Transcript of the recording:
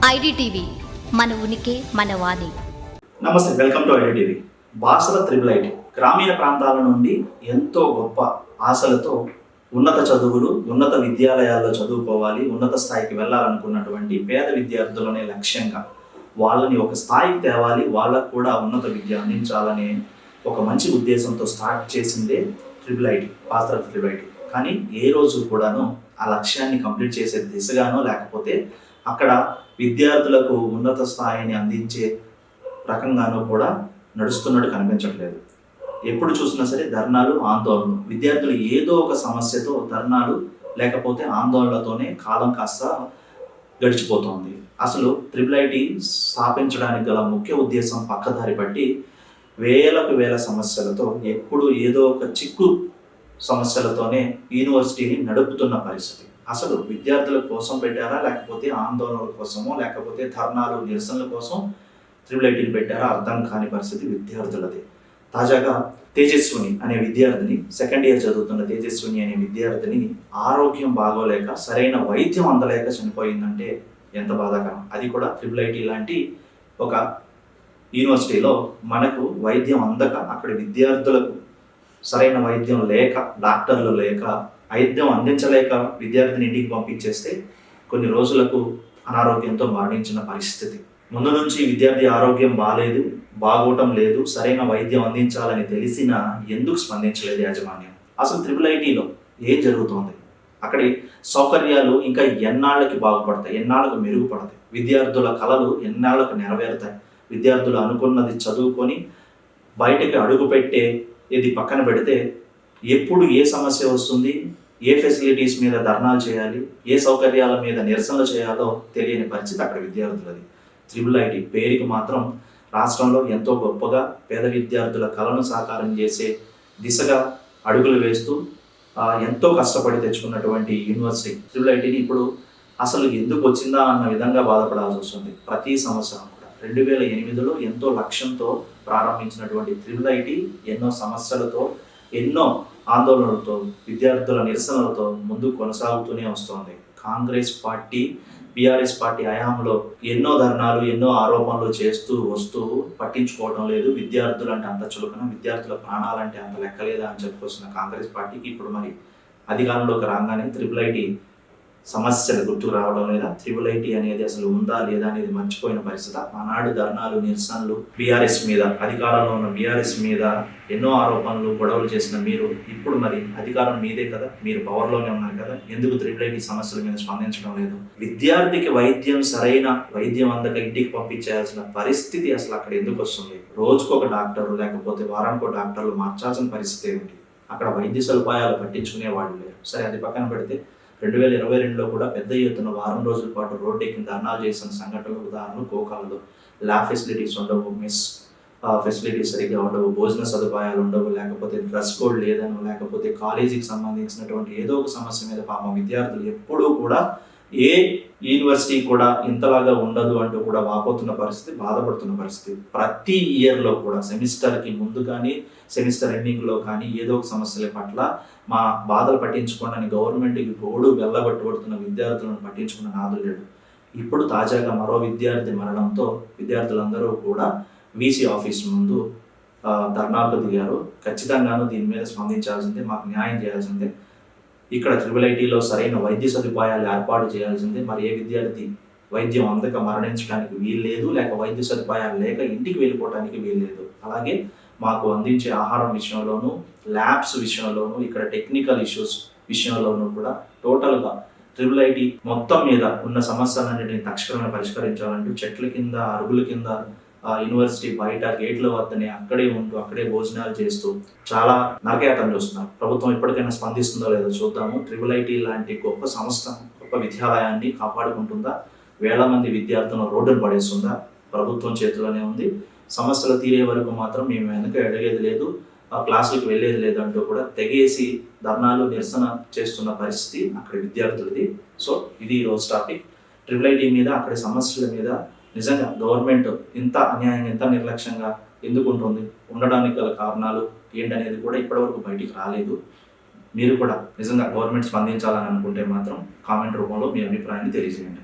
IDTV మన ఉనికి మన వాణి. నమస్తే, welcome to IDTV. Basara triple IT గ్రామీణ ప్రాంతాల నుండి ఎంతో గొప్ప ఆశలతో ఉన్నత చదువులు, ఉన్నత విద్యాలయాల్లో చదువుకోవాలి, ఉన్నత స్థాయికి వెళ్ళాలనుకున్నటువంటి పేద విద్యార్థులనే లక్ష్యంగా వాళ్ళని ఒక స్థాయికి తేవాలి, వాళ్ళకు కూడా ఉన్నత విద్య అందించాలనే ఒక మంచి ఉద్దేశంతో స్టార్ట్ చేసిందే triple IT, Basara triple IT. కానీ ఏ రోజు కూడాను ఆ లక్ష్యాన్ని కంప్లీట్ చేసే దిశగానో లేకపోతే అక్కడ విద్యార్థులకు ఉన్నత స్థాయిని అందించే రకంగానూ కూడా నడుస్తున్నట్టు కనిపించట్లేదు. ఎప్పుడు చూసినా సరే ధర్నాలు, ఆందోళనలు, విద్యార్థులు ఏదో ఒక సమస్యతో ధర్నాలు లేకపోతే ఆందోళనలతోనే కాలం కాస్త గడిచిపోతుంది. అసలు త్రిబుల్ ఐటీ స్థాపించడానికి గల ముఖ్య ఉద్దేశం పక్కదారి పట్టి వేలకు వేల సమస్యలతో ఎప్పుడు ఏదో ఒక చిక్కు సమస్యలతోనే యూనివర్సిటీని నడుపుతున్న పరిస్థితి. అసలు విద్యార్థుల కోసం పెట్టారా, లేకపోతే ఆందోళనల కోసమో, లేకపోతే ధర్నాలు, నిరసనల కోసం త్రిబుల్ ఐటీని పెట్టారా అర్థం కాని పరిస్థితి విద్యార్థులది. తాజాగా తేజస్విని అనే విద్యార్థిని, సెకండ్ ఇయర్ చదువుతున్న తేజస్విని అనే విద్యార్థిని ఆరోగ్యం బాగోలేక సరైన వైద్యం అందలేక చనిపోయిందంటే ఎంత బాధాకరం. అది కూడా త్రిబుల్ ఐటీ లాంటి ఒక యూనివర్సిటీలో మనకు వైద్యం అందక, అక్కడ విద్యార్థులకు సరైన వైద్యం లేక, డాక్టర్లు లేక, వైద్యం అందించలేక విద్యార్థిని ఇంటికి పంపించేస్తే కొన్ని రోజులకు అనారోగ్యంతో మరణించిన పరిస్థితి. ముందు నుంచి విద్యార్థి ఆరోగ్యం బాగోవటం లేదు, సరైన వైద్యం అందించాలని తెలిసినా ఎందుకు స్పందించలేదు యాజమాన్యం? అసలు త్రిబుల్ ఐటీలో ఏం జరుగుతోంది? అక్కడి సౌకర్యాలు ఇంకా ఎన్నాళ్ళకి బాగుపడతాయి, ఎన్నాళ్ళకు మెరుగుపడతాయి? విద్యార్థుల కళలు ఎన్నాళ్ళకు నెరవేరుతాయి? విద్యార్థులు అనుకున్నది చదువుకొని బయటకి అడుగుపెట్టే ఇది పక్కన పెడితే ఎప్పుడు ఏ సమస్య వస్తుంది, ఏ ఫెసిలిటీస్ మీద ధర్నాలు చేయాలి, ఏ సౌకర్యాల మీద నిరసనలు చేయాలో తెలియని పరిస్థితి అక్కడ విద్యార్థులది. త్రిబుల్ ఐటీ పేరుకి మాత్రం రాష్ట్రంలో ఎంతో గొప్పగా పేద విద్యార్థుల కళను సాకారం చేసే దిశగా అడుగులు వేస్తూ ఎంతో కష్టపడి తెచ్చుకున్నటువంటి యూనివర్సిటీ త్రిబుల్ ఐటీని ఇప్పుడు అసలు ఎందుకు వచ్చిందా అన్న విధంగా బాధపడాల్సి వస్తుంది. ప్రతి సంవత్సరం కూడా 2008లో ఎంతో లక్ష్యంతో ప్రారంభించినటువంటి త్రిబుల్ ఐటీ ఎన్నో సమస్యలతో, ఎన్నో ఆందోళనలతో, విద్యార్థుల నిరసనలతో ముందుకు కొనసాగుతూనే వస్తోంది. కాంగ్రెస్ పార్టీ, బీఆర్ఎస్ పార్టీ హయాంలో ఎన్నో ధర్నాలు, ఎన్నో ఆరోపణలు చేస్తూ వస్తూ పట్టించుకోవడం లేదు. విద్యార్థులు అంటే అంత చులకన, విద్యార్థుల ప్రాణాలంటే అంత లెక్కలేదా అని చెప్పుకొస్తున్న కాంగ్రెస్ పార్టీకి ఇప్పుడు మరి అధికారంలోకి రాగానే త్రిబుల్ ఐటీ సమస్యలు గుర్తుకు రావడం లేదా, త్రిబుల్ ఐటీ అనేది అసలు ఉందా లేదా అనేది మర్చిపోయిన పరిస్థితి. ఆనాడు ధర్నాలు, నిరసనలు, బీఆర్ఎస్ మీద, అధికారంలో ఉన్న బీఆర్ఎస్ మీద ఎన్నో ఆరోపణలు, గొడవలు చేసిన మీరు ఇప్పుడు మరి అధికారం మీదే కదా, మీరు పవర్లోనే ఉన్నారు కదా, ఎందుకు త్రిబుల్ ఐటీ సమస్యల మీద స్పందించడం లేదు? విద్యార్థికి సరైన వైద్యం అందక ఇంటికి పంపించాల్సిన పరిస్థితి అసలు అక్కడ ఎందుకు వస్తుంది? రోజుకొక డాక్టరు లేకపోతే వారానికో డాక్టర్లు మార్చాల్సిన పరిస్థితి ఏమిటి? అక్కడ వైద్య సదుపాయాలు పట్టించుకునే వాళ్ళు లేరు. సరే, అది పక్కన పెడితే 2022లో కూడా పెద్ద ఎత్తున వారం రోజుల పాటు రోడ్డు ఎక్కి ధర్నాలు చేసిన సంఘటనలు, ఉదాహరణలు గోకాలలో ల్యాబ్ ఫెసిలిటీస్ ఉండవు, మెస్ ఫెసిలిటీస్ సరిగ్గా ఉండవు, భోజన సదుపాయాలు ఉండవు, లేకపోతే డ్రెస్ కోడ్ లేదనో, లేకపోతే కాలేజీకి సంబంధించినటువంటి ఏదో ఒక సమస్య మీద పాపం విద్యార్థులు ఎప్పుడూ కూడా ఏ యూనివర్సిటీ కూడా ఇంతలాగా ఉండదు అంటూ కూడా వాపోతున్న పరిస్థితి, బాధపడుతున్న పరిస్థితి. ప్రతి ఇయర్లో కూడా సెమిస్టర్కి ముందు కానీ, సెమిస్టర్ ఎండింగ్లో కానీ ఏదో ఒక సమస్యల పట్ల మా బాధలు పట్టించుకోండి గవర్నమెంట్కి గోడు వెళ్ళబట్టుబడుతున్న విద్యార్థులను పట్టించుకున్న నాదు లేడు. ఇప్పుడు తాజాగా మరో విద్యార్థి మరణంతో విద్యార్థులందరూ కూడా వీసీ ఆఫీస్ ముందు ధర్నాకు దిగారు. ఖచ్చితంగాను దీని మీద స్పందించాల్సిందే, మాకు న్యాయం చేయాల్సిందే. ఇక్కడ త్రిబుల్ ఐటీలో సరైన వైద్య సదుపాయాలు ఏర్పాటు చేయాల్సిందే. మరి ఏ విద్యార్థి వైద్యం అందక మరణించడానికి వీల్లేదు, లేక వైద్య సదుపాయాలు లేక ఇంటికి వెళ్ళిపోవడానికి వీల్లేదు. అలాగే మాకు అందించే ఆహారం విషయంలోనూ, ల్యాబ్స్ విషయంలోనూ, ఇక్కడ టెక్నికల్ ఇష్యూస్ విషయంలోనూ కూడా టోటల్గా త్రిబుల్ ఐటీ మొత్తం మీద ఉన్న సమస్యలన్నింటినీ తక్షణమే పరిష్కరించాలంటూ చెట్ల కింద, అరుగుల కింద, యూనివర్సిటీ బయట గేట్ల వద్దనే అక్కడే ఉంటూ అక్కడే భోజనాలు చేస్తూ చాలా నరకయాతన చూస్తున్నారు. ప్రభుత్వం ఇప్పటికైనా స్పందిస్తుందో లేదో చూద్దాము. త్రిబుల్ ఐటీ లాంటి గొప్ప సంస్థ, గొప్ప విద్యాలయాన్ని కాపాడుకుంటుందా? వేల మంది విద్యార్థులను రోడ్డును పడేస్తుందా? ప్రభుత్వం చేతిలోనే ఉంది. సమస్యలు తీరే వరకు మాత్రం మేము వెనక ఎడగేది లేదు, క్లాసులకు వెళ్ళేది లేదంటూ కూడా తెగేసి ధర్నాలు, నిరసన చేస్తున్న పరిస్థితి అక్కడ విద్యార్థులది. సో ఇది ఈరోజు టాపిక్. త్రిబుల్ ఐటీ మీద, అక్కడి సమస్యల మీద నిజంగా గవర్నమెంట్ ఇంత అన్యాయంగా, ఇంత నిర్లక్ష్యంగా ఎందుకు ఉంటుంది, ఉండడానికి గల కారణాలు ఏంటనేది కూడా ఇప్పటివరకు బయటికి రాలేదు. మీరు కూడా నిజంగా గవర్నమెంట్ స్పందించాలని అనుకుంటే మాత్రం కామెంట్ రూపంలో మీ అభిప్రాయాన్ని తెలియజేయండి.